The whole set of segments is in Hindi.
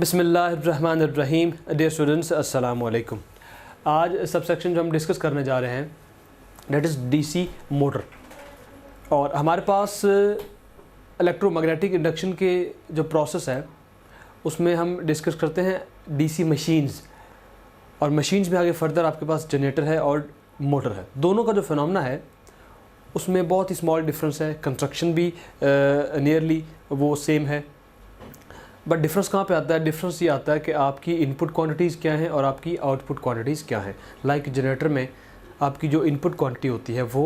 बिस्मिल्लाहिर्रहमानिर्रहीम। डियर स्टूडेंट्स, अस्सलाम वालेकुम। आज सब सेक्शन जो हम डिस्कस करने जा रहे हैं डेट इज़ डीसी मोटर, और हमारे पास इलेक्ट्रोमैग्नेटिक इंडक्शन के जो प्रोसेस है उसमें हम डिस्कस करते हैं डीसी मशीन्स, और मशीन्स में आगे फर्दर आपके पास जनरेटर है और मोटर है। दोनों का जो फिनोमेना है उसमें बहुत ही स्मॉल डिफरेंस है, कंस्ट्रक्शन भी नियरली वो सेम है, बट डिफरेंस कहाँ पे आता है? डिफरेंस ये आता है कि आपकी इनपुट क्वांटिटीज़ क्या हैं और आपकी आउटपुट क्वांटिटीज़ क्या हैं। लाइक जनरेटर में आपकी जो इनपुट क्वांटिटी होती है वो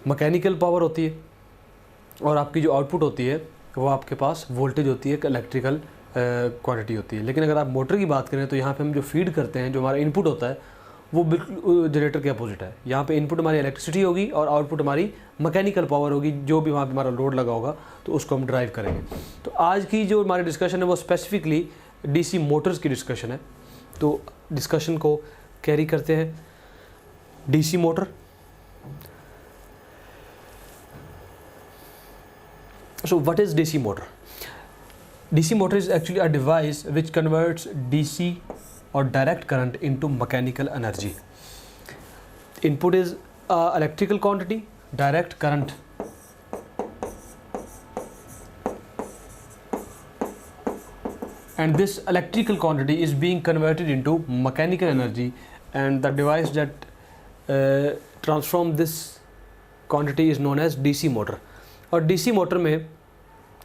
मैकेनिकल पावर होती है, और आपकी जो आउटपुट होती है वो आपके पास वोल्टेज होती है, इलेक्ट्रिकल क्वांटिटी होती है। लेकिन अगर आप मोटर की बात करें तो यहाँ पे हम जो फीड करते हैं, जो हमारा इनपुट होता है, वो बिल्कुल जनरेटर के अपोजिट है। यहाँ पे इनपुट हमारी इलेक्ट्रिसिटी होगी और आउटपुट हमारी मैकेनिकल पावर होगी, जो भी वहाँ पे हमारा लोड लगा होगा तो उसको हम ड्राइव करेंगे। तो आज की जो हमारी डिस्कशन है वो स्पेसिफिकली डीसी मोटर्स की डिस्कशन है। तो डिस्कशन को कैरी करते हैं DC motor. So what is DC motor? DC motor is actually a device which converts DC or direct current into mechanical energy. Input is electrical quantity, direct current and this electrical quantity is being converted into mechanical energy, and the device that transform this quantity is known as DC motor. और DC मोटर में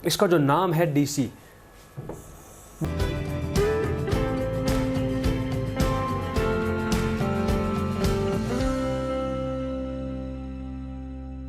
इसका जो नाम है DC,